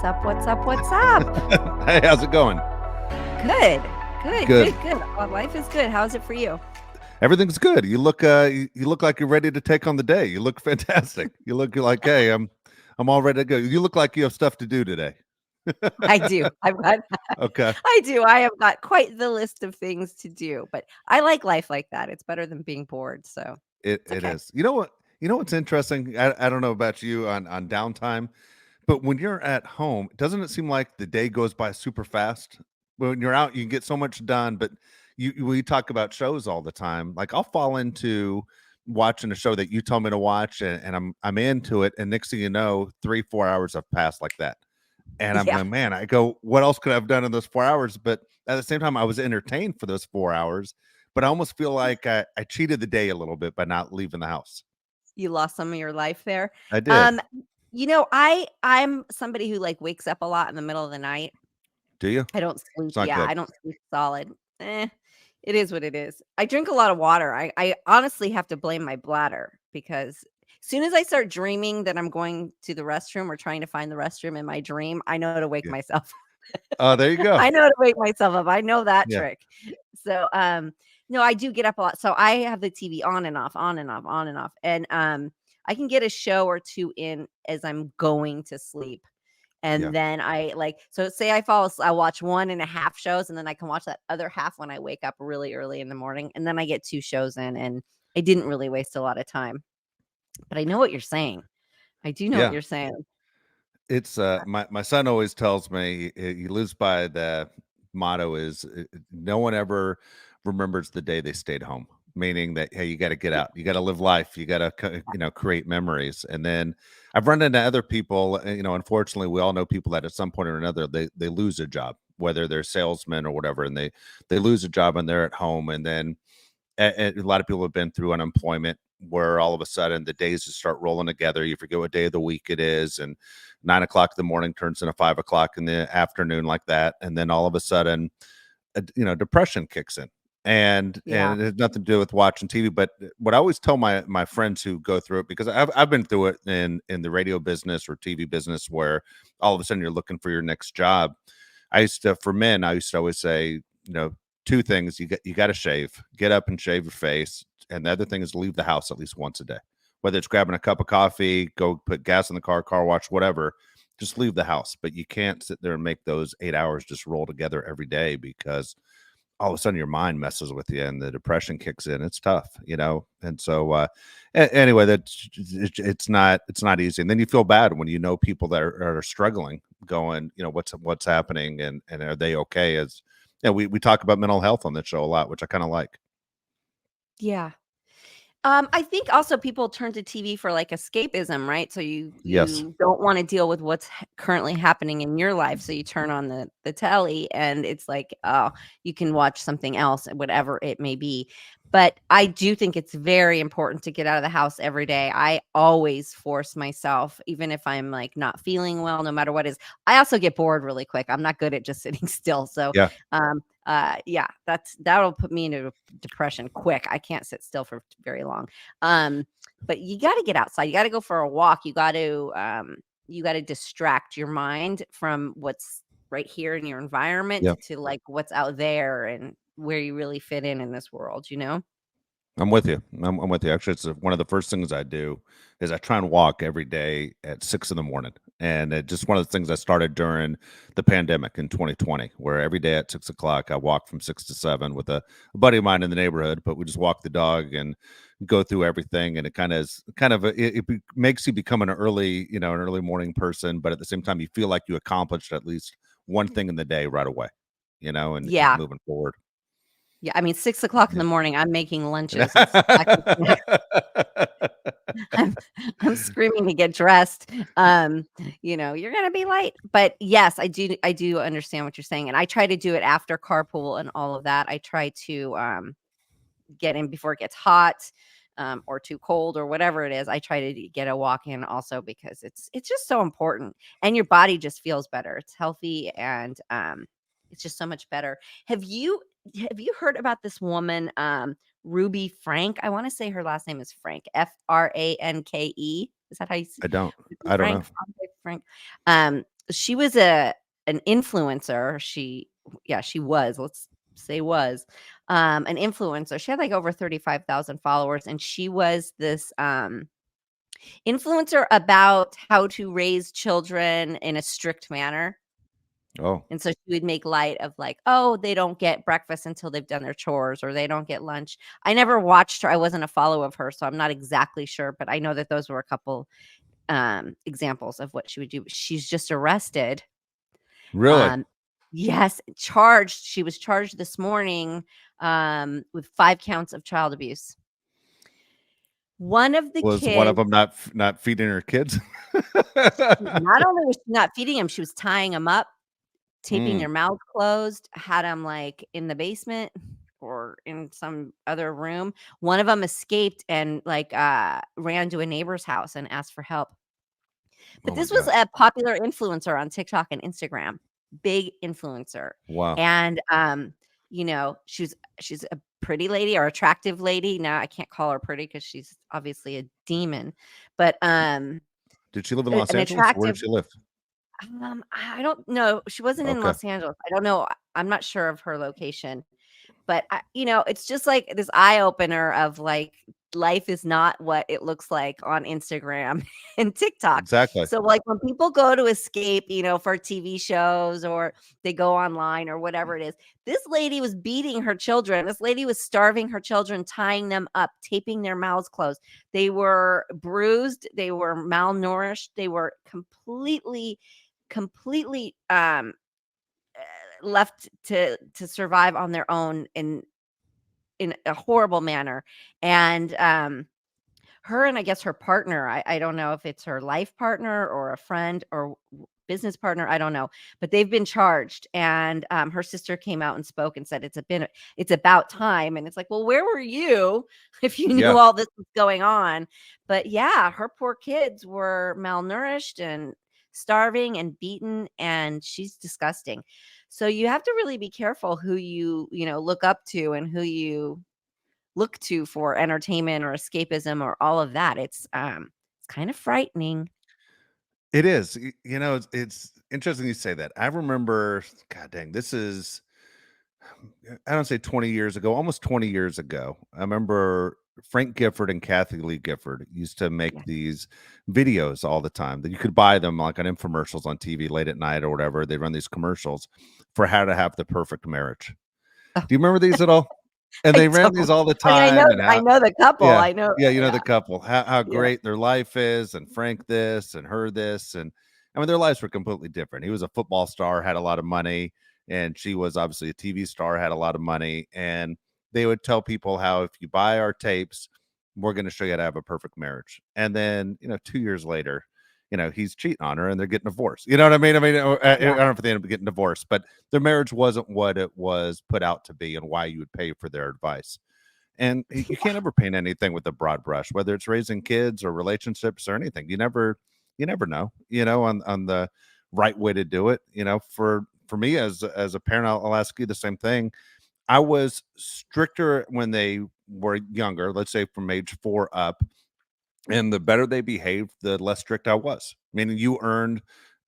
up? What's up? What's up? Hey, how's it going? Good. Good, Good. good, good. Life is good. How's it for you? Everything's good. You look like you're ready to take on the day. You look fantastic. You look like, hey, I'm all ready to go. You look like you have stuff to do today. I do. I've got Okay. I do. I have got quite the list of things to do, but I like life like that. It's better than being bored, so It it's it okay. is. You know what? You know what's interesting? I don't know about you on downtime, but when you're at home, doesn't it seem like the day goes by super fast? When you're out, you can get so much done, but we talk about shows all the time. Like I'll fall into watching a show that you told me to watch, and I'm into it, and next thing you know, 3-4 hours have passed like that. And I'm Yeah. going, man, I go, what else could I have done in those 4 hours? But at the same time, I was entertained for those 4 hours, but I almost feel like I cheated the day a little bit by not leaving the house. You lost some of your life there. I did. Um, I'm somebody who like wakes up a lot in the middle of the night. Do you? I don't sleep. It's not Yeah, good. I don't sleep solid. It is what it is. I drink a lot of water. I honestly have to blame my bladder because as soon as I start dreaming that I'm going to the restroom or trying to find the restroom in my dream, I know to wake Yeah. myself. Oh, there you go. I know how to wake myself up. I know that Yeah. trick. So, no, I do get up a lot. So I have the TV on and off, on and off, on and off. And I can get a show or two in as I'm going to sleep. Yeah. And then I like, so say I watch 1.5 shows and then I can watch that other half when I wake up really early in the morning. And then I get 2 shows in and I didn't really waste a lot of time. But I know what you're saying. I do know what Yeah. you're saying. It's my son always tells me he lives by the motto is no one ever remembers the day they stayed home, meaning that hey, you got to get out, you got to live life, you got to create memories. And then I've run into other people, unfortunately we all know people that at some point or another they lose a job, whether they're salesmen or whatever, and they lose a job and they're at home. And then a lot of people have been through unemployment where all of a sudden the days just start rolling together. You forget what day of the week it is, and 9 o'clock in the morning turns into 5 o'clock in the afternoon, like that. And then all of a sudden, depression kicks in. Yeah. And it has nothing to do with watching TV. But what I always tell my friends who go through it, because I've been through it in the radio business or TV business, where all of a sudden you're looking for your next job. For men, I used to always say, two things: you got to shave, get up and shave your face, and the other thing is leave the house at least once a day, whether it's grabbing a cup of coffee, go put gas in the car wash, whatever. Just leave the house. But you can't sit there and make those 8 hours just roll together every day, because all of a sudden your mind messes with you and the depression kicks in. It's tough, And so, anyway, it's not easy. And then you feel bad when you know people that are struggling, going, what's happening, and are they okay? As we talk about mental health on this show a lot, which I kind of like. Yeah. I think also people turn to TV for like escapism, right? So you Yes. you don't want to deal with what's currently happening in your life, so you turn on the telly, and it's like, oh, you can watch something else, whatever it may be. But I do think it's very important to get out of the house every day. I always force myself, even if I'm like not feeling well, no matter what is. I also get bored really quick. I'm not good at just sitting still. So Yeah. yeah, that'll put me into depression quick. I can't sit still for very long. But you got to get outside. You got to go for a walk. You got to distract your mind from what's right here in your environment Yeah. to like what's out there and where you really fit in this world, you know? I'm with you. I'm with you. Actually, it's one of the first things I do is I try and walk every day at 6 in the morning. And it just one of the things I started during the pandemic in 2020, where every day at 6 o'clock, I walk from 6 to 7 with a buddy of mine in the neighborhood, but we just walk the dog and go through everything. And it makes you become an early morning person, but at the same time, you feel like you accomplished at least one thing in the day right away, and keep Yeah. moving forward. Yeah. I mean, 6 o'clock in Yeah. the morning, I'm making lunches and snacks and snacks. I'm I'm screaming to get dressed. You're gonna be late. But yes, I do understand what you're saying. And I try to do it after carpool and all of that. I try to get in before it gets hot, or too cold or whatever it is. I try to get a walk in also because it's just so important. And your body just feels better. It's healthy and it's just so much better. Have you have you heard about this woman, Ruby Frank? I want to say her last name is Frank, Franke. Is that how you say I don't. Ruby I don't Frank? know. Frank? she was an influencer. She was, let's say was, an influencer. She had like over 35,000 followers, and she was this influencer about how to raise children in a strict manner. Oh, And so she would make light of like, oh, they don't get breakfast until they've done their chores, or they don't get lunch. I never watched her. I wasn't a follow of her, so I'm not exactly sure, but I know that those were a couple examples of what she would do. She's just arrested. really? Um, yes, charged. She was charged this morning with 5 counts of child abuse. One of the Was one of kids, them not feeding her kids? not only was she not feeding him, she was tying him up, taping Mm, their mouths closed, had them like in the basement or in some other room. One of them escaped and like ran to a neighbor's house and asked for help. But oh my this was gosh. a popular influencer on TikTok and Instagram, big influencer. Wow. And she's a pretty lady or attractive lady. Now I can't call her pretty because she's obviously a demon, but Did she live in Los an Angeles? Where attractive. did she live? I don't know. She wasn't in Okay. Los Angeles. I don't know. I'm not sure of her location. But it's just like this eye opener of like life is not what it looks like on Instagram and TikTok. Exactly. So like when people go to escape, for TV shows or they go online or whatever it is, this lady was beating her children. This lady was starving her children, tying them up, taping their mouths closed. They were bruised, they were malnourished, they were completely left to survive on their own in a horrible manner. And her and I guess her partner, I don't know if it's her life partner or a friend or business partner, I don't know, but they've been charged. And her sister came out and spoke and said it's about time. And it's like, well, where were you if you Yeah. knew all this was going on? But yeah, her poor kids were malnourished and starving and beaten, and she's disgusting. So you have to really be careful who you look up to and who you look to for entertainment or escapism or all of that. It's kind of frightening. It is. It's interesting you say that. I remember, god dang, this is I don't say 20 years ago, almost 20 years ago. I remember Frank Gifford and Kathy Lee Gifford used to make Yeah. these videos all the time that you could buy them like on infomercials on TV late at night or whatever. They run these commercials for how to have the perfect marriage. Oh, Do you remember these at all? And I they ran these don't. all the I mean, I know time and I how know the couple. yeah. I know, Yeah, you know yeah, the couple, how yeah. great their life is, and Frank this and her this, and I mean, their lives were completely different. He was a football star, had a lot of money, and she was obviously a TV star, had a lot of money, and they would tell people how if you buy our tapes, we're gonna show you how to have a perfect marriage. And then, 2 years later, he's cheating on her and they're getting divorced. You know what I mean? I mean, I Yeah. don't know if they end up getting divorced, but their marriage wasn't what it was put out to be and why you would pay for their advice. And you can't ever paint anything with a broad brush, whether it's raising kids or relationships or anything. You never know, on the right way to do it. For me as a parent, I'll ask you the same thing. I was stricter when they were younger, let's say from age 4 up, and the better they behaved, the less strict I was. Meaning you earned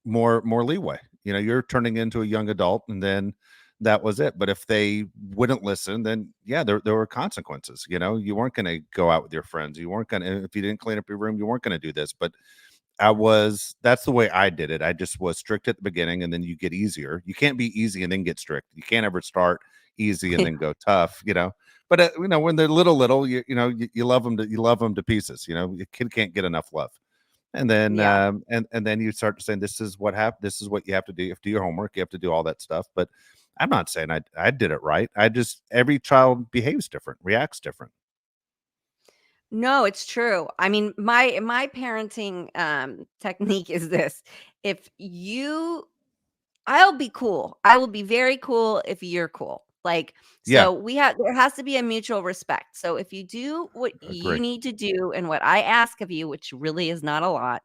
more leeway. You're turning into a young adult, and then that was it. But if they wouldn't listen, then yeah, there were consequences. You weren't going to go out with your friends. You weren't going to if you didn't clean up your room, you weren't going to do this. But that's the way I did it. I just was strict at the beginning, and then you get easier. You can't be easy and then get strict. You can't ever start easy and then go tough. But when they're little, you love them to pieces. A kid can't get enough love. And then Yeah. and then you start saying this is what happened. This is what you have to do. You have to do your homework. You have to do all that stuff. But I'm not saying I did it right. I just every child behaves different, reacts different. No, it's true. I mean, my parenting technique is this. If you I'll be cool. I will be very cool if you're cool. Like, Yeah, so there has to be a mutual respect. So if you do what you agree. need to do and what I ask of you, which really is not a lot,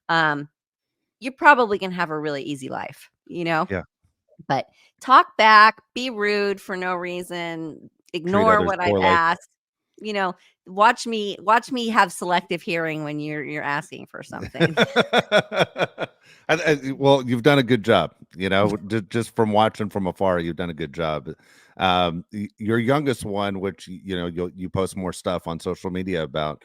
um, you're probably gonna have a really easy life. Yeah, But talk back, be rude for no reason, treat ignore others what I've poorly. asked. You know, watch me have selective hearing when you're asking for something. Well, you've done a good job. Just from watching from afar, you've done a good job. Your youngest one, which you post more stuff on social media about.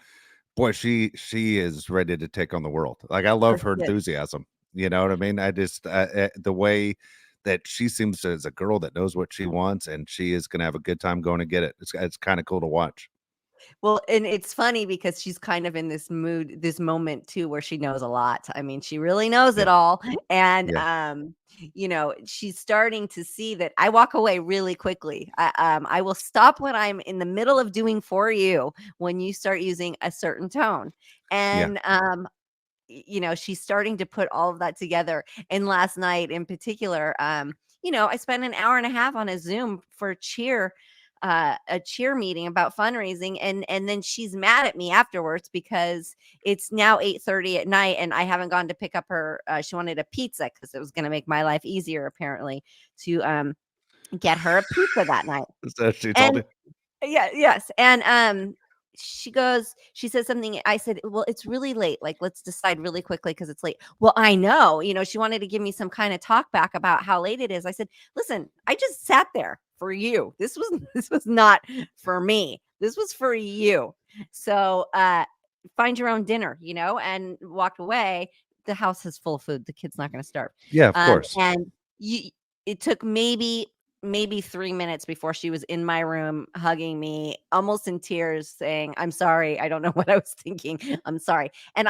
Boy, she is ready to take on the world. Like I love That's her good. enthusiasm. You know what I mean? I just the way that she seems as a girl that knows what she wants, and she is going to have a good time going to get it. It's kind of cool to watch. Well, and it's funny because she's kind of in this mood, this moment too, where she knows a lot. I mean, she really knows it Yeah, all. And, yeah, she's starting to see that I walk away really quickly. I will stop when I'm in the middle of doing for you when you start using a certain tone. yeah, And, she's starting to put all of that together. And last night in particular, I spent an hour and a half on a Zoom for a cheer meeting about fundraising, and then she's mad at me afterwards because it's now 8:30 at night and I haven't gone to pick up her. She wanted a pizza because it was going to make my life easier apparently to get her a pizza that night. so she told And you. yeah, yes. And she says something. I said, "Well, it's really late. Like, let's decide really quickly because it's late." Well, I know, she wanted to give me some kind of talk back about how late it is. I said, "Listen, I just sat there for you. This was this was not for me. This was for you. So find your own dinner, and walked away. The house is full of food. The kid's not gonna starve. Yeah, of course. And you it took maybe 3 minutes before she was in my room hugging me, almost in tears, saying, "I'm sorry. I don't know what I was thinking. I'm sorry." And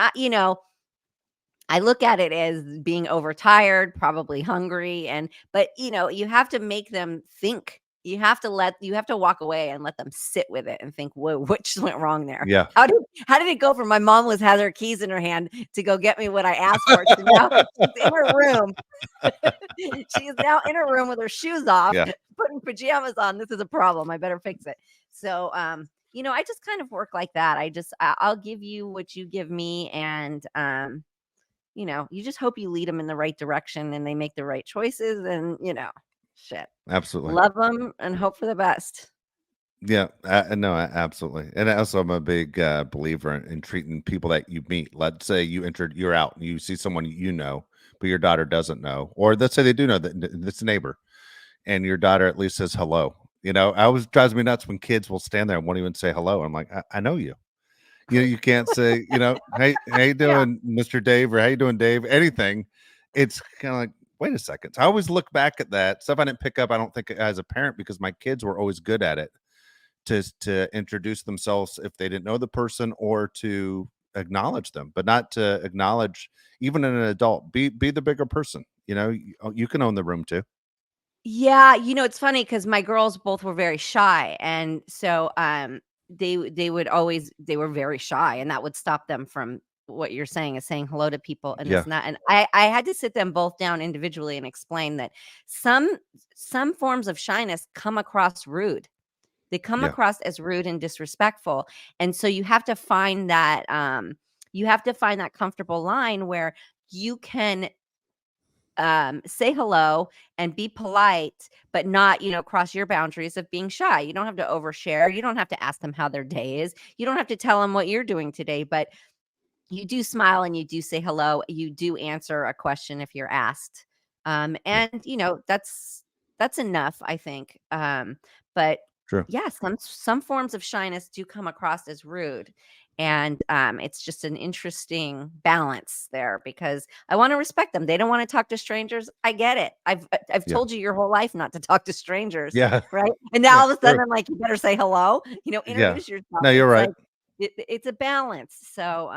I look at it as being overtired, probably hungry, but you have to make them think. You have to walk away and let them sit with it and think, "Whoa, what just went wrong there? Yeah. How did it go from my mom has her keys in her hand to go get me what I asked for to now she's in her room. She is now in her room with her shoes off, Yeah, putting pajamas on. This is a problem. I better fix it." So, I just kind of work like that. I'll give you what you give me, and you just hope you lead them in the right direction and they make the right choices, and shit, absolutely. love them and hope for the best. Yeah, no, absolutely. And also, I'm a big believer in treating people that you meet. Let's say you're out and you see someone but your daughter doesn't know, or let's say they do know that it's a neighbor, and your daughter at least says hello. I always drives me nuts when kids will stand there and won't even say hello. I'm like, I know you. You can't say, hey, how you Yeah. doing, Mr. Dave, or how you doing, Dave? Anything. It's kind of like, wait a second. So I always look back at that stuff I didn't pick up. I don't think as a parent because my kids were always good at it to introduce themselves if they didn't know the person or to acknowledge them, but not to acknowledge even an adult. Be the bigger person. You can own the room too. Yeah, it's funny because my girls both were very shy, and so, they were very shy, and that would stop them from what you're saying is saying hello to people and this Yeah, and that, and I had to sit them both down individually and explain that some some forms of shyness come across rude. They come yeah, across as rude and disrespectful, and so you have to find that comfortable line where you can say hello and be polite, but not, cross your boundaries of being shy. You don't have to overshare. You don't have to ask them how their day is. You don't have to tell them what you're doing today, but you do smile and you do say hello. You do answer a question if you're asked. yeah. And that's enough, I think. But True. yeah, some forms of shyness do come across as rude. And it's just an interesting balance there because I want to respect them. They don't want to talk to strangers. I get it. I've Yeah, told you your whole life not to talk to strangers, yeah, right? And now yeah. all of a True. sudden I'm like, you better say hello. Yeah. Introduce yourself. No, you're It's right. like it's a balance. So,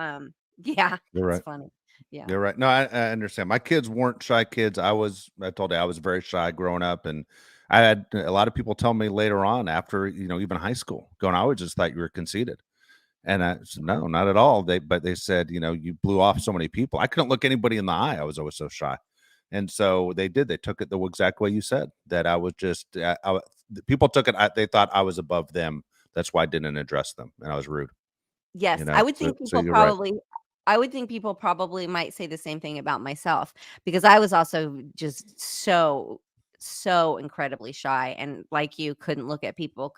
yeah, You're it's right. funny. Yeah. You're right. No, I understand. My kids weren't shy kids. I told you I was very shy growing up. And I had a lot of people tell me later on after, even high school, going, I always just thought you were conceited. And I said, no, not at all. But they said, you blew off so many people. I couldn't look anybody in the eye. I was always so shy. And so they took it the exact way you said that I was just, the people took it. They thought I was above them. That's why I didn't address them. And I was rude, Yes, I would So, think so people you're right. probably I would think people probably might say the same thing about myself because I was also just so incredibly shy and like you couldn't look at people,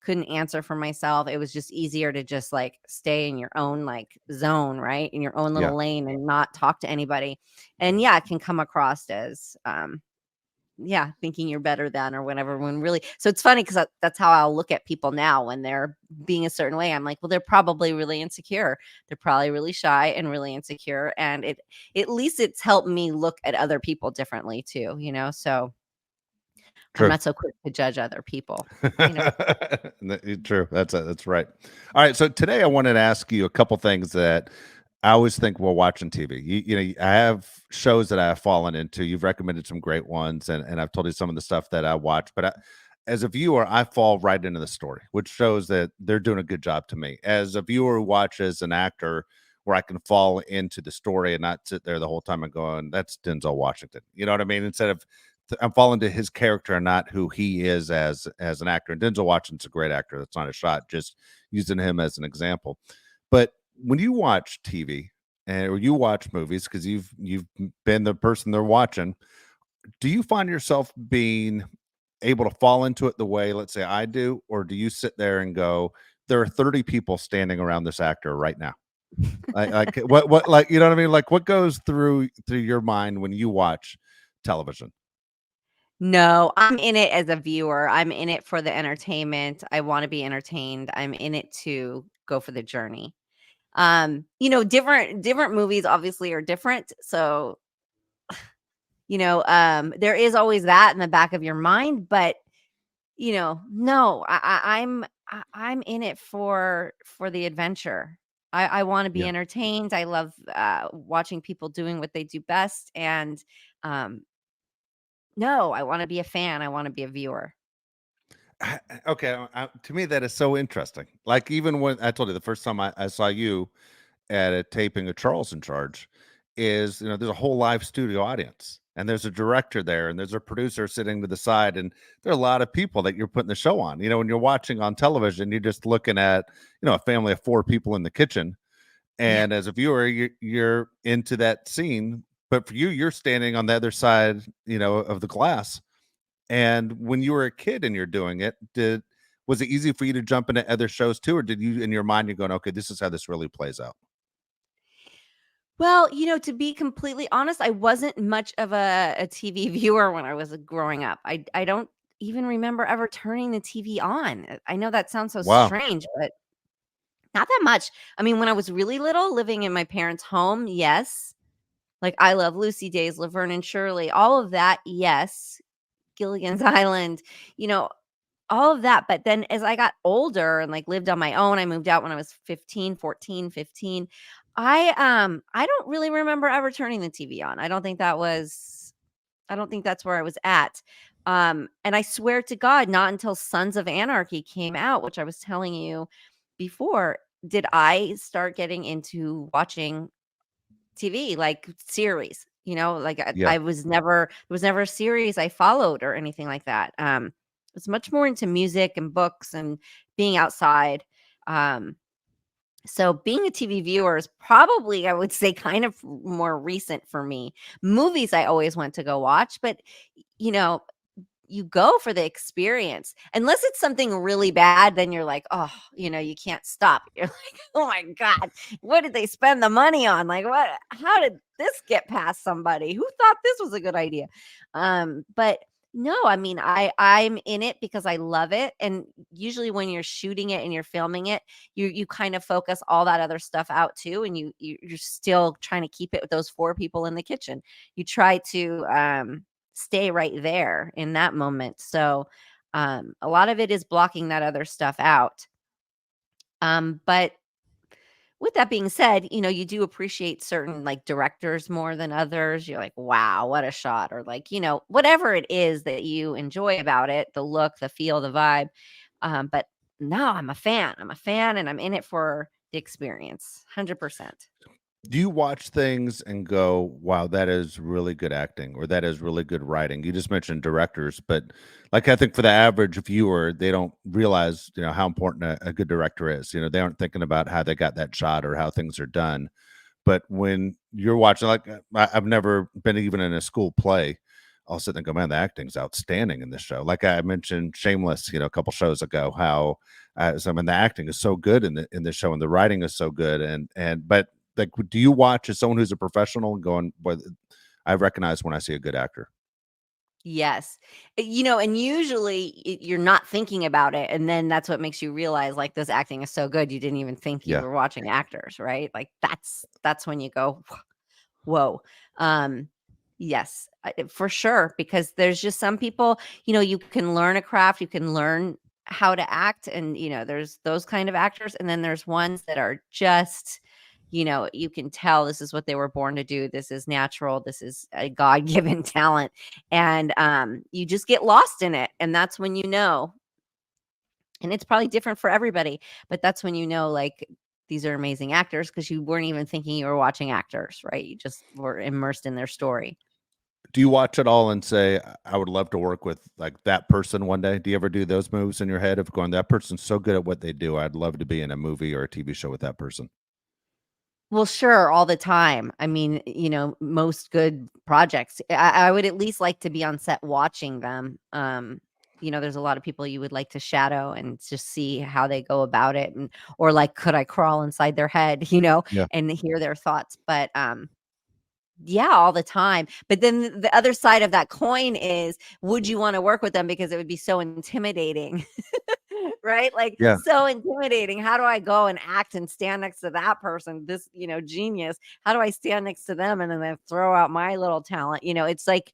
couldn't answer for myself. It was just easier to just like stay in your own like zone, right? In your own Yeah. little lane and not talk to anybody. And yeah, it can come across as yeah, thinking you're better than or whatever when really so it's funny because that's how I'll look at people now when they're being a certain way. I'm like, well, they're probably really insecure. They're probably really shy and really insecure. And it at least it's helped me look at other people differently too, you know. So I'm True. not so quick to judge other people, you know. True. That's right. All right. So today I wanted to ask you a couple things that I always think while watching TV. I have shows that I have fallen into. You've recommended some great ones, and I've told you some of the stuff that I watch. But as a viewer, I fall right into the story, which shows that they're doing a good job to me. As a viewer who watches an actor, where I can fall into the story and not sit there the whole time and going, "That's Denzel Washington." You know what I mean? Instead of I'm falling to his character and not who he is as an actor. And Denzel Washington's a great actor. That's not a shot. Just using him as an example. But when you watch TV or you watch movies, because you've been the person they're watching, do you find yourself being able to fall into it the way, let's say, I do, or do you sit there and go, there are 30 people standing around this actor right now? Like what like you know what I mean? Like what goes through your mind when you watch television? No, I'm in it as a viewer. I'm in it for the entertainment. I want to be entertained. I'm in it to go for the journey. Different movies obviously are different. So, there is always that in the back of your mind, but no, I'm in it for the adventure. I want to be Yeah. entertained. I love watching people doing what they do best. And um, no, I want to be a fan. I want to be a viewer. Okay, to me that is so interesting. Like even when I told you the first time I saw you at a taping of Charles in Charge, is there's a whole live studio audience, and there's a director there, and there's a producer sitting to the side, and there are a lot of people that you're putting the show on. When you're watching on television, you're just looking at a family of four people in the kitchen, Yeah. and as a viewer, you're into that scene. But for you, you're standing on the other side, of the glass, and when you were a kid and you're doing it, was it easy for you to jump into other shows too, or did you in your mind you're going, okay, this is how this really plays out? Well, to be completely honest, I wasn't much of a TV viewer when I was growing up. I don't even remember ever turning the TV on. I know that sounds so Wow. strange, but not that much. I mean, when I was really little, living in my parents' home, yes. Like I Love Lucy Days, Laverne and Shirley, all of that, yes. Gilligan's Island, you know, all of that. But then as I got older and like lived on my own, I moved out when I was 15, 14, 15. I don't really remember ever turning the TV on. I don't think that's where I was at. And I swear to God, not until Sons of Anarchy came out, which I was telling you before, did I start getting into watching TV, like series, like Yeah. I was never there was never a series I followed or anything like that. I was much more into music and books and being outside. Um, so being a TV viewer is probably, I would say, kind of more recent for me. Movies I always went to go watch, but you know, you go for the experience. Unless it's something really bad, then you're like, "Oh, you can't stop." You're like, "Oh my god, what did they spend the money on? Like, what how did this get past somebody? Who thought this was a good idea?" But no, I mean, I'm in it because I love it, and usually when you're shooting it and you're filming it, you kind of focus all that other stuff out too, and you're still trying to keep it with those 4 people in the kitchen. You try to, stay right there in that moment. So, a lot of it is blocking that other stuff out. But with that being said, you do appreciate certain like directors more than others. You're like, wow, what a shot. Or like, whatever it is that you enjoy about it, the look, the feel, the vibe. But no, I'm a fan. I'm a fan and I'm in it for the experience. 100%. Do you watch things and go, "Wow, that is really good acting," or "That is really good writing"? You just mentioned directors, but like I think for the average viewer, they don't realize, how important a good director is. They aren't thinking about how they got that shot or how things are done. But when you're watching, like I've never been even in a school play, I'll sit there and go, man, the acting's outstanding in this show. Like I mentioned Shameless, a couple shows ago, how so I mean the acting is so good in this show, and the writing is so good, but like, do you watch as someone who's a professional and going, but I recognize when I see a good actor? Yes. And usually you're not thinking about it. And then that's what makes you realize like this acting is so good. You didn't even think you Yeah, were watching actors, right? Like that's when you go, whoa. Um, yes, for sure. Because there's just some people, you can learn a craft, you can learn how to act. And, there's those kind of actors. And then there's ones that are just, you can tell this is what they were born to do. This is natural. This is a God given talent. And you just get lost in it. And that's when and it's probably different for everybody, but that's when like, these are amazing actors because you weren't even thinking you were watching actors, right? You just were immersed in their story. do you watch it all and say, I would love to work with like that person one day? Do you ever do those moves in your head of going, that person's so good at what they do, I'd love to be in a movie or a TV show with that person? Well, sure, all the time. I mean, most good projects, I would at least like to be on set watching them. There's a lot of people you would like to shadow and just see how they go about it, or like, could I crawl inside their head, Yeah, and hear their thoughts. But yeah, all the time. But then the other side of that coin is, would you want to work with them because it would be so intimidating? Right? Like, yeah, so intimidating. How do I go and act and stand next to that person, this, genius? How do I stand next to them and then I throw out my little talent? It's like,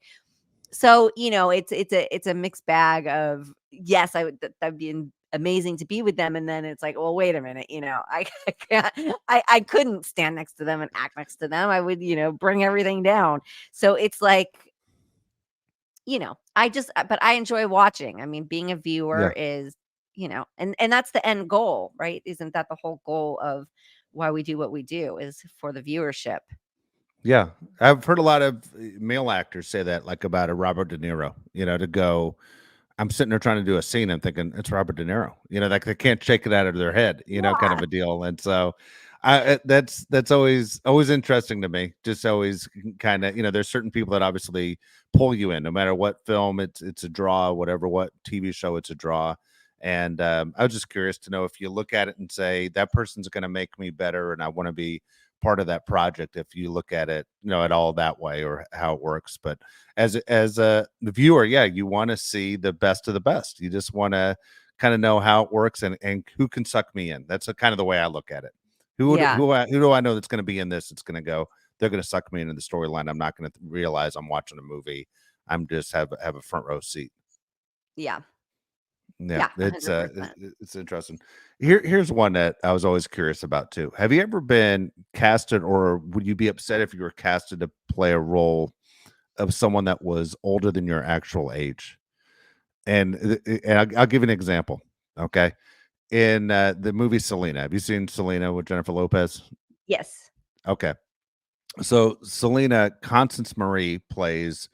so, it's a mixed bag of, yes, that'd be amazing to be with them. And then it's like, well, wait a minute, I can't, I couldn't stand next to them and act next to them. I would, bring everything down. So it's like, but I enjoy watching. I mean, being a yeah. viewer is, and that's the end goal, right? Isn't that the whole goal of why we do what we do, is for the viewership? Yeah, I've heard a lot of male actors say that, like about a Robert De Niro. To go, I'm sitting there trying to do a scene. I'm thinking it's Robert De Niro. Like they can't shake it out of their head. Kind Yeah. of a deal. And so, that's always interesting to me. Just always kind of, there's certain people that obviously pull you in, no matter what film it's a draw, whatever what TV show it's a draw. And I was just curious to know if you look at it and say that person's going to make me better, and I want to be part of that project. If you look at it, at all that way or how it works, but as a the viewer, yeah, you want to see the best of the best. You just want to kind of know how it works and who can suck me in. That's kind of the way I look at it. Yeah. Who do I know that's going to be in this? It's going to go. They're going to suck me into the storyline. I'm not going to realize I'm watching a movie. I'm just have a front row seat. Yeah. Yeah, Yeah. 100%. it's interesting. Here's one that I was always curious about too. Have you ever been casted, or would you be upset if you were casted to play a role of someone that was older than your actual age? And I'll give you an example. Okay, in the movie Selena, have you seen Selena with Jennifer Lopez? Yes. Okay, so Selena, Constance Marie plays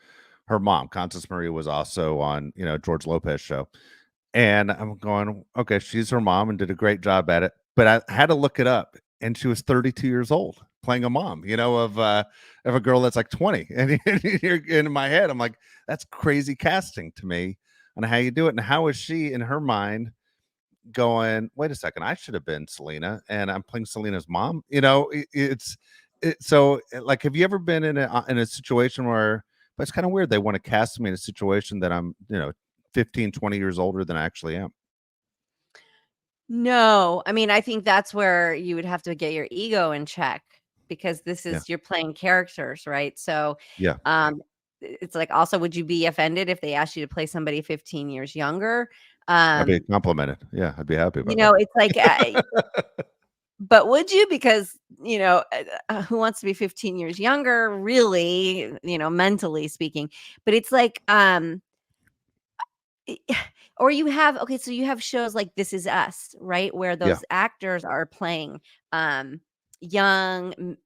her mom. Constance Marie was also on George Lopez show. And I'm going, okay, she's her mom and did a great job at it. But I had to look it up, and she was 32 years old playing a mom, of a girl that's like 20. And in my head, I'm like, that's crazy casting to me on how you do it. And how is she in her mind going, wait a second, I should have been Selena and I'm playing Selena's mom? Like, have you ever been in a situation where, but it's kind of weird, they want to cast me in a situation that I'm, 15, 20 years older than I actually am. No, I mean, I think that's where you would have to get your ego in check, because this Yeah. is, you're playing characters, right? So, Yeah. it's like, also, would you be offended if they asked you to play somebody 15 years younger? I'd be Um, complimented. Yeah, I'd be happy about that. it's like, but would you? Because, who wants to be 15 years younger, really, mentally speaking? But it's like, I or you have, okay, so you have shows like This Is Us, right? Where Yeah, those actors are playing, young,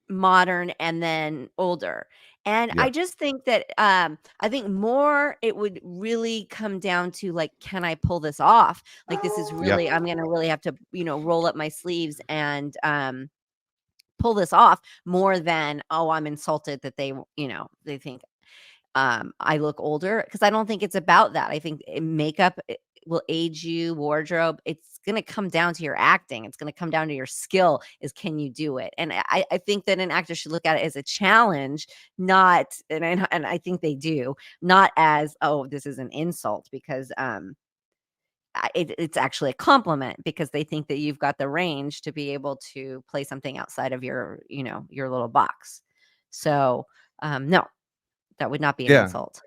modern, and then older. And yeah, I just think that, I think more it would really come down to, like, can I pull this off? Like, this is yeah, really, I'm gonna really have to, roll up my sleeves and, pull this off, more than, oh, I'm insulted that they think. I look older, because I don't think it's about that. I think makeup will age you, wardrobe. It's going to come down to your acting. It's going to come down to your skill. Is can you do it? And I think that an actor should look at it as a challenge, not and I think they do, not as, oh, this is an insult, because it's actually a compliment, because they think that you've got the range to be able to play something outside of your little box. So no, that would not be an Yeah. insult.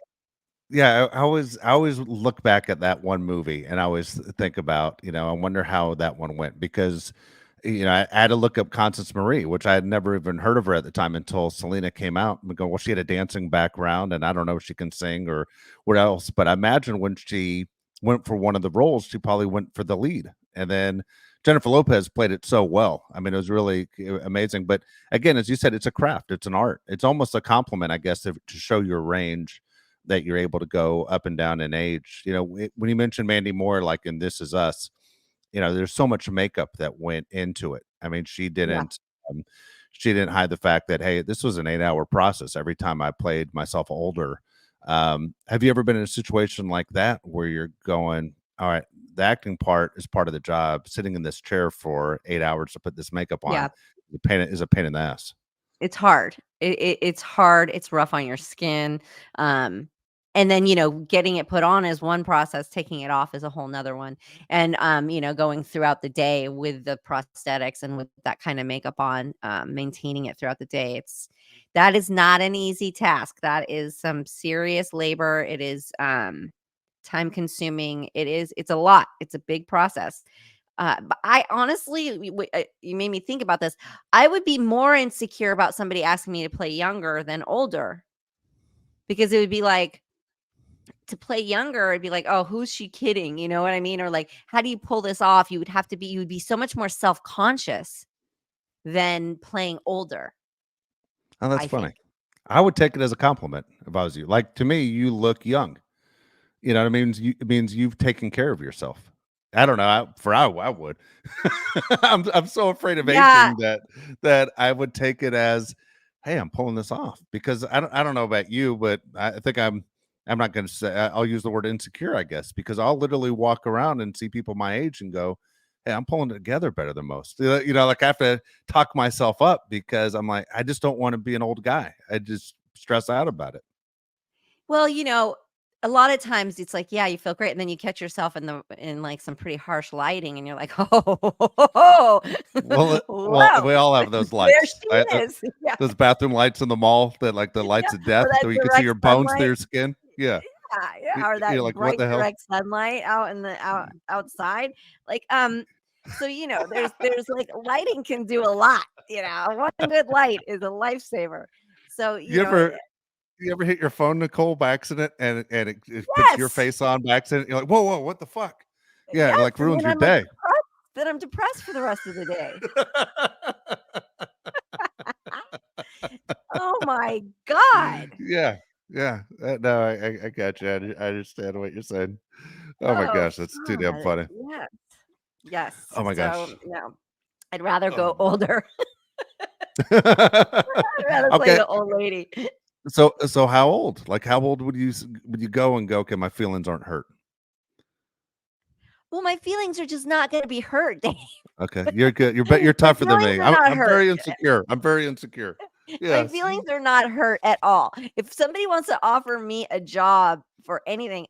Yeah, I always look back at that one movie and I always think about, I wonder how that one went because, I had to look up Constance Marie, which I had never even heard of her at the time until Selena came out. And go, well, she had a dancing background, and I don't know if she can sing or what else, but I imagine when she went for one of the roles, she probably went for the lead. And then Jennifer Lopez played it so well. I mean, it was really amazing. But again, as you said, it's a craft, it's an art. It's almost a compliment, I guess, to show your range that you're able to go up and down in age. When you mentioned Mandy Moore, like in This Is Us, there's so much makeup that went into it. I mean, Yeah. um, she didn't hide the fact that, hey, this was an 8-hour process every time I played myself older. Have you ever been in a situation like that where you're going, all right, the acting part is part of the job. Sitting in this chair for 8 hours to put this makeup on Yeah. is a pain in the ass. It's hard. It's hard. It's rough on your skin. Um, and then, getting it put on is one process, taking it off is a whole nother one. And, going throughout the day with the prosthetics and with that kind of makeup on, maintaining it throughout the day. That is not an easy task. That is some serious labor. It is, time consuming. It's a lot. It's a big process. But I honestly, you made me think about this. I would be more insecure about somebody asking me to play younger than older, because it would be like, to play younger, it'd be like, oh, who's she kidding? You know what I mean? Or like, how do you pull this off? You would be so much more self conscious than playing older, Oh, that's I think. funny. I would take it as a compliment if I was you. Like, to me, you look young. You know what I mean? It means you've taken care of yourself. I don't know. I would. I'm so afraid of Yeah. aging that I would take it as, hey, I'm pulling this off because I don't know about you, but I think I'm not going to say I'll use the word insecure, I guess, because I'll literally walk around and see people my age and go, hey, I'm pulling it together better than most. Like I have to talk myself up because I'm like, I just don't want to be an old guy. I just stress out about it. Well, a lot of times it's like, yeah, you feel great, and then you catch yourself in like some pretty harsh lighting, and you're like, oh, Well, whoa, we all have those there lights. she is. Yeah, Those bathroom lights in the mall that like the yeah, lights of or death, that so you can see direct your bones through sunlight. your skin. Yeah. Yeah, yeah, or You're that like, "What bright the hell?" direct sunlight out in the outside. Like, so there's like lighting can do a lot. One good light is a lifesaver. So You ever you ever hit your phone, Nicole, by accident, and it puts your yes, face on by accident? You're like, "Whoa, whoa, what the fuck?" Yeah, it, yes, like, and ruins then your I'm like day. depressed. Then I'm depressed for the rest of the day. Oh my god. Yeah, yeah. No, I got you. I understand what you're saying. Oh my Oh gosh, that's too damn god. funny. Yes. Yes. Oh my So gosh. no, I'd rather go Oh. older. I'd rather play Okay. the old lady. So how old? Like, how old would you go and go, "Okay, my feelings aren't hurt." Well, my feelings are just not gonna be hurt, Dave. Okay, you're good. You're My tougher than feelings me. are not I'm hurt. very insecure. I'm very insecure. My Yes. feelings are not hurt at all. If somebody wants to offer me a job for anything,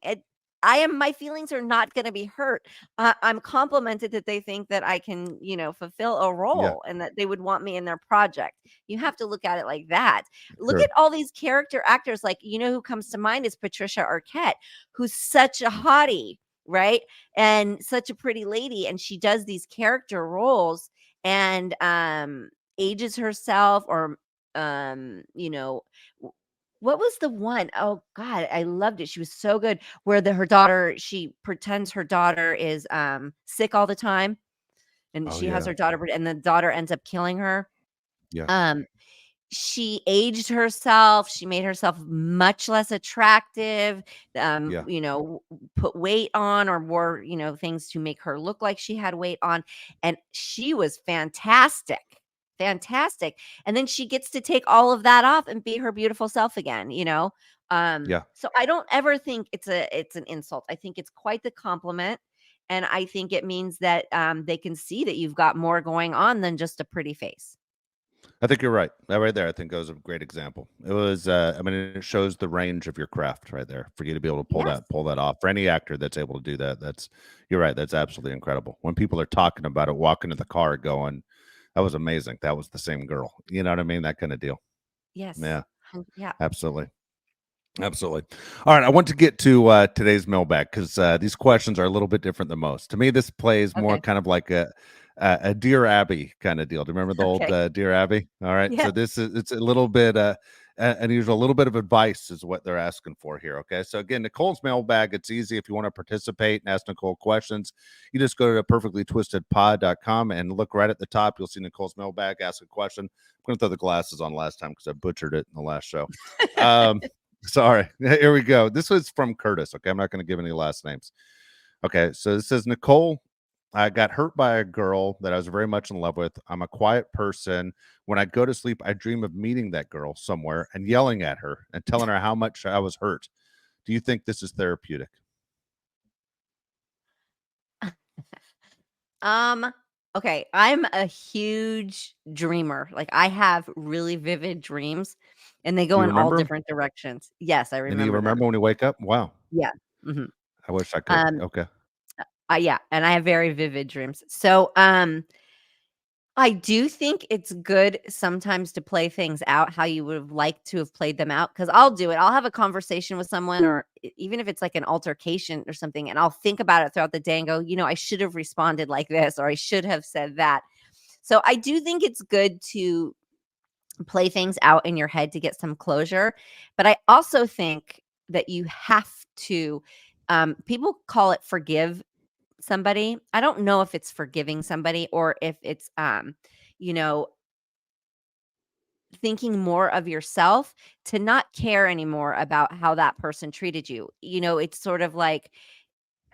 my feelings are not going to be hurt. I'm complimented that they think that I can, fulfill a Yeah, role, and that they would want me in their project. You have to look at it like that. Look sure. at all these character actors. Like, who comes to mind is Patricia Arquette, who's such a hottie, right? And such a pretty lady. And she does these character roles, and ages herself, or w- what was the one? Oh god, I loved it. She was so good, where her daughter, she pretends her daughter is sick all the time, and Oh, she has yeah. her daughter, and the daughter ends up killing her. Yeah, um she aged herself. She made herself much less attractive. yeah. Put weight on, or wore, things to make her look like she had weight on, and she was fantastic. fantastic. And then she gets to take all of that off and be her beautiful self again, you know? Yeah. So I don't ever think it's an insult. I think it's quite the compliment. And I think it means that they can see that you've got more going on than just a pretty face. I think you're right. That right there, I think that was a great example. It was, I mean, it shows the range of your craft right there for you to be able to Yes. pull that off. For any actor that's able to do that, that's you're right. That's absolutely incredible. When people are talking about it, walking to the car, going, "That was amazing. That was the same girl." You know what I mean? That kind of deal. Yes. Yeah, Yeah. absolutely. Absolutely. All right, I want to get to today's mailbag because these questions are a little bit different than most. To me, this plays more Okay. kind of like a Dear Abby kind of deal. Do you remember the old Okay. Dear Abby? All right, Yeah. so this is it's a little bit unusual. A little bit of advice is what they're asking for here. Okay, so again, Nicole's mailbag. It's easy if you want to participate and ask Nicole questions. You just go to perfectlytwistedpod.com and look right at the top. You'll see Nicole's mailbag. Ask a question. I'm going to throw the glasses on last time because I butchered it in the last show. Um, Sorry. Here we go. This was from Curtis. Okay. I'm not going to give any last names. Okay. So this says Nicole, I got hurt by a girl that I was very much in love with. I'm a quiet person. When I go to sleep, I dream of meeting that girl somewhere and yelling at her and telling her how much I was hurt. Do you think this is therapeutic? Um, okay, I'm a huge dreamer. Like I have really vivid dreams and they Do go you in all remember them? different directions. Yes, I And do you remember them. remember when you wake up? Wow. Yeah. Mhm. I wish I could. Um, Okay. yeah, and I have very vivid dreams. So, I do think it's good sometimes to play things out how you would have liked to have played them out. Because 'cause I'll do it. I'll have a conversation with someone or even if it's like an altercation or something, and I'll think about it throughout the day and go, "I should have responded like this, or I should have said that." So, I do think it's good to play things out in your head to get some closure, but I also think that you have to people call it forgive somebody. I don't know if it's forgiving somebody or if it's you know, thinking more of yourself to not care anymore about how that person treated you. It's sort of like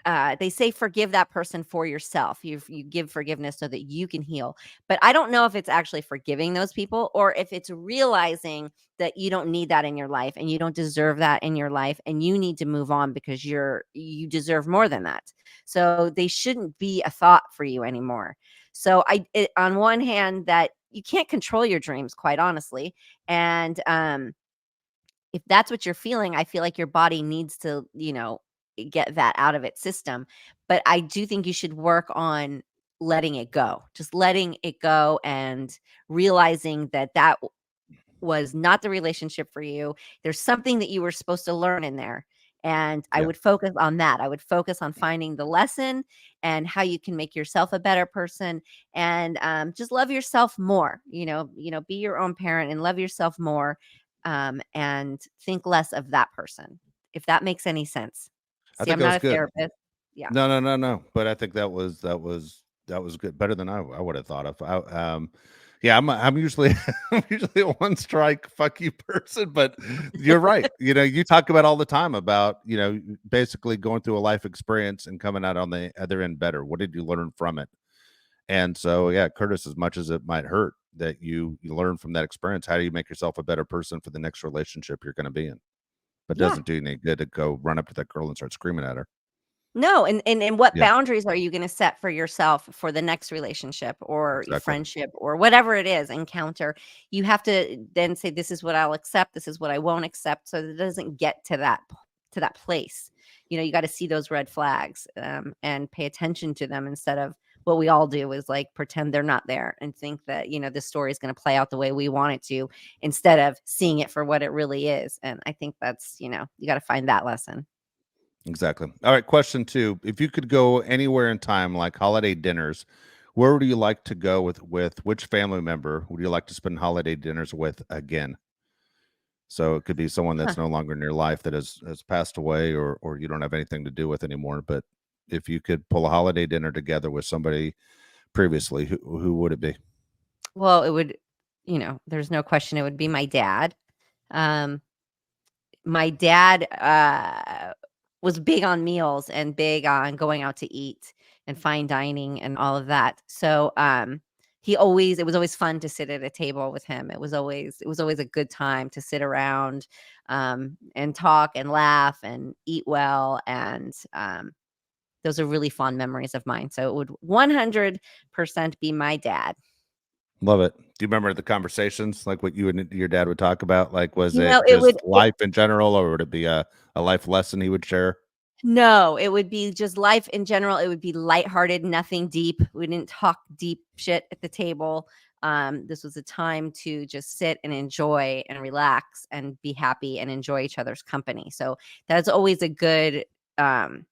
they say forgive that person for yourself. You give forgiveness so that you can heal. But I don't know if it's actually forgiving those people or if it's realizing that you don't need that in your life and you don't deserve that in your life and you need to move on because you deserve more than that. So they shouldn't be a thought for you anymore. So on one hand that you can't control your dreams quite honestly, and if that's what you're feeling, I feel like your body needs to, get that out of its system. But I do think you should work on letting it go. Just letting it go and realizing that was not the relationship for you. There's something that you were supposed to learn in there. And I Yeah. would focus on that. I would focus on finding the lesson and how you can make yourself a better person and just love yourself more. Be your own parent and love yourself more and think less of that person, if that makes any sense. I See, think I'm that not was a good. therapist. Yeah. No, no, no, no. But I think that was good. Better than I would have thought of. Yeah, I'm usually I'm usually a one strike fuck you person, but you're right. You know, you talk about all the time about, basically going through a life experience and coming out on the other end better. What did you learn from it? And so, yeah, Curtis, as much as it might hurt that you learn from that experience, how do you make yourself a better person for the next relationship you're going to be in? But Yeah. doesn't do you any good to go run up to that girl and start screaming at her. No, and what Yeah, boundaries are you gonna set for yourself for the next relationship or your exactly. friendship or whatever it is, encounter? You have to then say, "This is what I'll accept, this is what I won't accept," so that it doesn't get to that place. You gotta see those red flags, and pay attention to them instead of what we all do is, like, pretend they're not there and think that, this story is gonna play out the way we want it to instead of seeing it for what it really is, and I think that's, you gotta find that lesson. Exactly. All right, question 2. If you could go anywhere in time, like holiday dinners, where would you like to go with which family member would you like to spend holiday dinners with again? So it could be someone Huh. that's no longer in your life that has passed away or you don't have anything to do with anymore. But if you could pull a holiday dinner together with somebody previously, who would it be? Well, it would there's no question it would be my dad. Um, my dad, was big on meals and big on going out to eat and fine dining and all of that. So, it was always fun to sit at a table with him. It was always a good time to sit around, and talk and laugh and eat well, and those are really fond memories of mine. So it would 100% be my dad. Love it. Do you remember the conversations, like what you and your dad would talk about? Like, was You know, it just life in general, or would it be a life lesson he would share? no, it would be just life in general. It would be lighthearted, nothing deep. We didn't talk deep shit at the table. This was a time to just sit and enjoy and relax and be happy and enjoy each other's company. So that's always a good um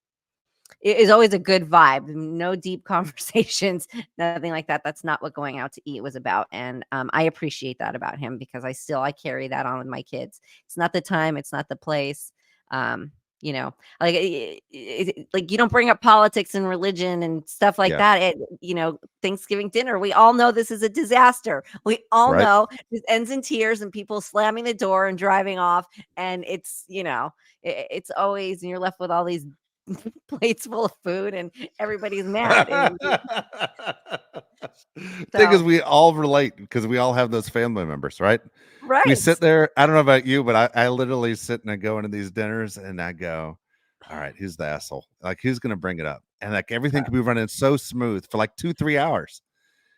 it is always a good vibe. No deep conversations, nothing like that. That's not what going out to eat was about. And I appreciate that about him because I carry that on with my kids. It's not the time, it's not the place. Um, you know, like you don't bring up politics and religion and stuff like Yeah. that at Thanksgiving dinner. We all know this is a disaster. We all Right. know this ends in tears and people slamming the door and driving off. And it's always, and you're left with all these plates full of food and everybody's mad. And Thing is, so, we all relate because we all have those family members, right? We right. sit there. I don't know about you, but I literally sit and I go into these dinners and I go, all right, who's the asshole? Like, who's going to bring it up? And like everything could be running so smooth for like 2, 3 hours.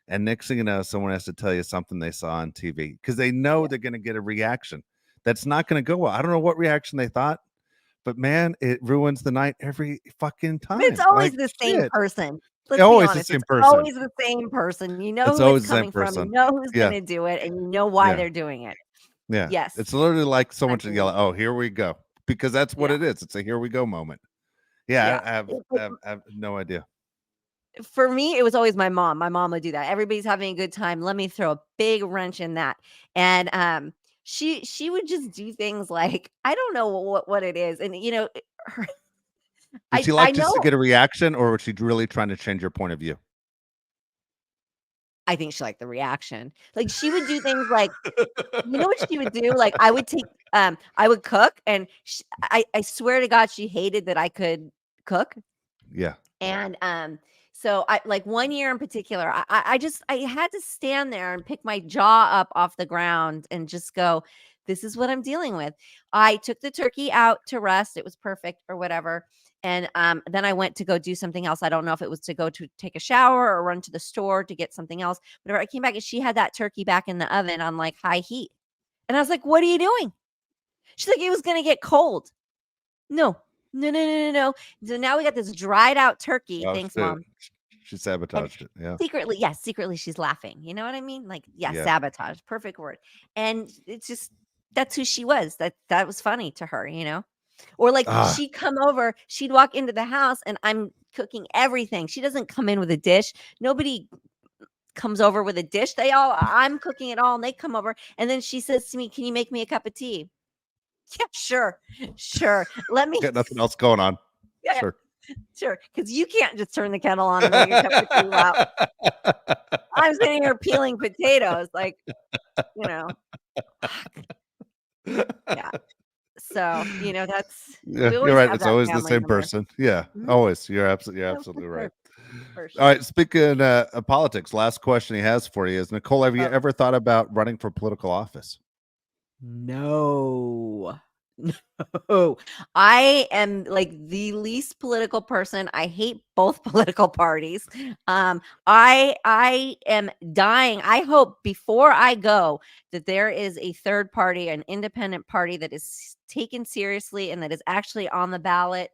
And next thing you know, someone has to tell you something they saw on TV because they know they're going to get a reaction that's not going to go well. I don't know what reaction they thought, but man, it ruins the night every fucking It's time. always Like, the same shit. person. Let's be Always the honest. It's same person. always the same person. You know It's who it's always the same coming from. You person. know who's going Yeah. to do it, and you know why Yeah. they're doing it. Yeah. Yes. It's literally like someone should yell, Agreed. "Oh, here we go," because that's what Yeah. it is. It's a here we go moment. Yeah, Yeah. I have no idea. For me, it was always my mom. My mom would do that. Everybody's having a good time. Let me throw a big wrench in that. And she would just do things like I don't know what it is. And her, Did she I like just to know get a reaction, or was she really trying to change your point of view? I think she liked the reaction. Like she would do things like what she would do? Like I would cook and I swear to God she hated that I could cook. Yeah. And so I like one year in particular, I had to stand there and pick my jaw up off the ground and just go, this is what I'm dealing with. I took the turkey out to rest. It was perfect or whatever. And then I went to go do something else. I don't know if it was to go to take a shower or run to the store to get something else. Whatever. I came back and she had that turkey back in the oven on like high heat. And I was like, what are you doing? She's like, it was gonna get cold. No, no, no, no, no, no. So now we got this dried out turkey. Oh, Thanks, shoot. mom. She And sabotaged it. Yeah. secretly, yes, secretly she's laughing. You know what I mean? Like, yeah, Yeah. sabotage, perfect word. And it's just that's who she was. That was funny to her. Or like Ah, she'd come over, she'd walk into the house and I'm cooking everything. She doesn't come in with a dish. Nobody comes over with a dish. I'm cooking it all and they come over. And then she says to me, can you make me a cup of tea? Yeah, sure. Sure. Let me got nothing else going on. yeah, Sure. sure. Because you can't just turn the kettle on and make a cup of tea while I'm sitting here peeling potatoes, like, you know, yeah. So, that's Yeah, we you're always right. have It's that always the family same member. person. Yeah, Mhm. always. You're No, for absolutely right. sure, for All sure. right. Speaking of politics, last question he has for you is Nicole, have you Oh, ever thought about running for political office? no. No. I am like the least political person. I hate both political parties. I am dying. I hope before I go that there is a third party, an independent party that is taken seriously and that is actually on the ballot.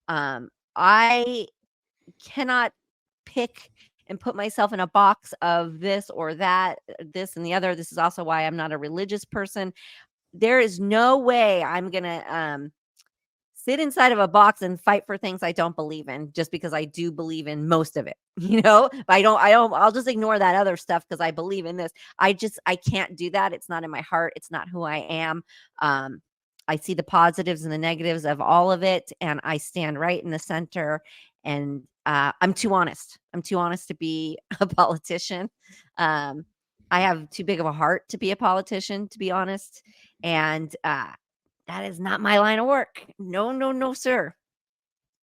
I cannot pick and put myself in a box of this or that, this and the other. This is also why I'm not a religious person. There is no way I'm gonna sit inside of a box and fight for things I don't believe in just because I do believe in most of it. But I'll just ignore that other stuff because I believe in this. I can't do that. It's not in my heart. It's not who I am. Um, I see the positives and the negatives of all of it, and I stand right in the center. And I'm too honest. I'm too honest to be a politician. Um, I have too big of a heart to be a politician, to be honest. And that is not my line of work. No, no, no, sir.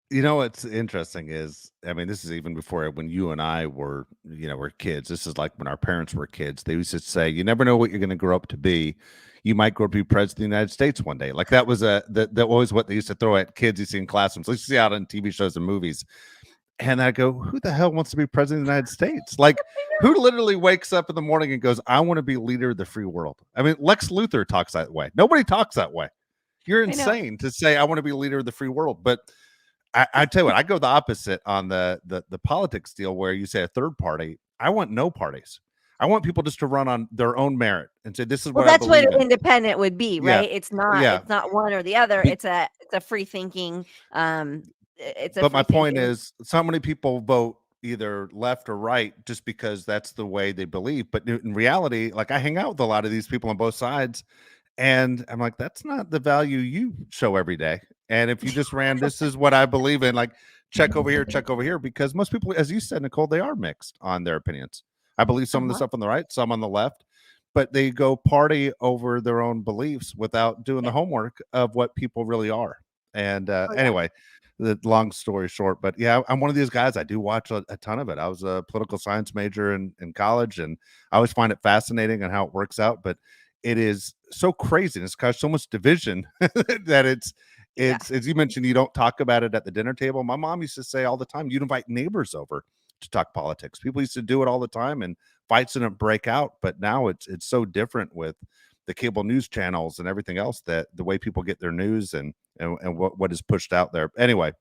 You know what's interesting is, I mean, this is even before when you and I were, were kids. This is like when our parents were kids. They used to say, "You never know what you're going to grow up to be. You might grow up to be president of the United States one day." Like that was that was what they used to throw at kids you see in classrooms. Let's see out on TV shows and movies. And I go, "Who the hell wants to be president of the United States? Like, who literally wakes up in the morning and goes, I want to be leader of the free world?" I mean, Lex Luthor talks that way. Nobody talks that way. You're I know. insane to say I want to be leader of the free world, but I tell you what, I go the opposite on the politics deal where you say a third party. I want no parties. I want people just to run on their own merit and say this is Well, what I that's what believe an in. independent would be, Yeah, right? It's yeah. not one or the other. Be, It's a free thinking, it's a but my free point thinking. is, so many people vote either left or right just because that's the way they believe. But in reality, like I hang out with a lot of these people on both sides, and I'm like, that's not the value you show every day. And if you just ran, this is what I believe in, like check over here, because most people, as you said, Nicole, they are mixed on their opinions. I believe some of the Uh-huh. stuff on the right, some on the left, but they go party over their own beliefs without doing the Yeah. homework of what people really are. And Oh, yeah. anyway, the long story short, but yeah, I'm one of these guys. I do watch a ton of it. I was a political science major in college, and I always find it fascinating on how it works out. But it is so crazy and it's caused so much division that Yeah. it's as you mentioned, you don't talk about it at the dinner table. My mom used to say all the time, you'd invite neighbors over to talk politics. People used to do it all the time and fights didn't break out, but now it's so different with the cable news channels and everything else, that the way people get their news and what is pushed out there. Anyway,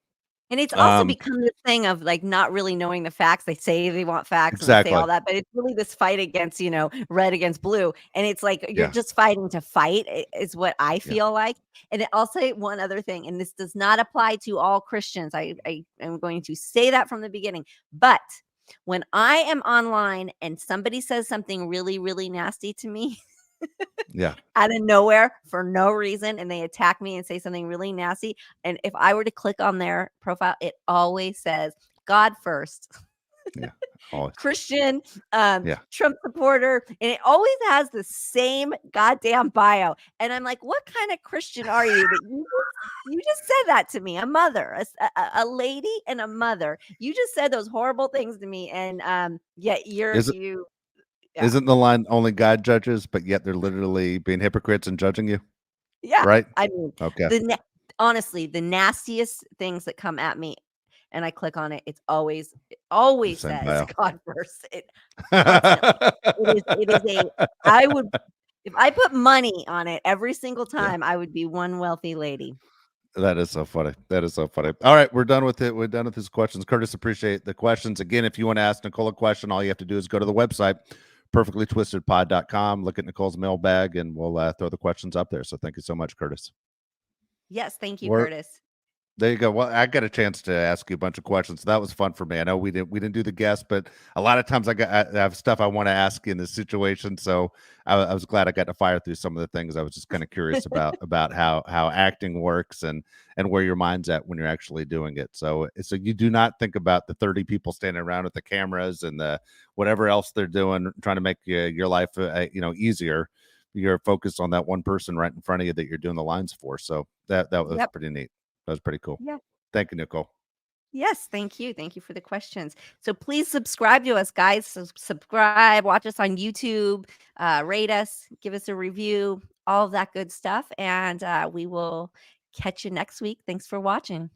And it's also um become this thing of, like, not really knowing the facts. They say they want facts and they say all exactly. that, but it's really this fight against, red against blue, and it's like you're Yeah, just fighting to fight is what I yeah, feel like. And I'll say one other thing, and this does not apply to all Christians. I am going to say that from the beginning. But when I am online and somebody says something really, really nasty to me yeah, out of nowhere for no reason, and they attack me and say something really nasty, and if I were to click on their profile, it always says God first, yeah, always. Christian, Yeah. Trump supporter, and it always has the same goddamn bio. And I'm like, what kind of Christian are you that you just said that to me, a mother, a lady and a mother. You just said those horrible things to me, and yet Is yeah. isn't the line only God judges, but yet they're literally being hypocrites and judging you, Yeah, right? I mean, Okay, honestly, the nastiest things that come at me and I click on it, it always same says bio. God first, it constantly. It is a I would if I put money on it every single Yeah, time, I would be one wealthy lady. that is so funny. That is so funny. All right, we're done with it. We're done with his questions. Curtis, appreciate the questions. Again, if you want to ask Nicole a question, all you have to do is go to the website, perfectlytwistedpod.com, look at Nicole's mailbag, and we'll throw the questions up there. So thank you so much, Curtis. Yes, thank you, We're Curtis. There you go. Well, I got a chance to ask you a bunch of questions. So that was fun for me. I know we didn't do the guest, but a lot of times I have stuff I want to ask in this situation. So I was glad I got to fire through some of the things I was just kind of curious about how acting works and where your mind's at when you're actually doing it. So you do not think about the 30 people standing around with the cameras and the whatever else they're doing, trying to make your life easier. You're focused on that one person right in front of you that you're doing the lines for. So that was Yep. pretty neat. That was pretty cool. Yeah. Thank you, Nicole. Yes, thank you. Thank you for the questions. So please subscribe to us, guys. Subscribe, watch us on YouTube, rate us, give us a review, all of that good stuff. And we will catch you next week. Thanks for watching.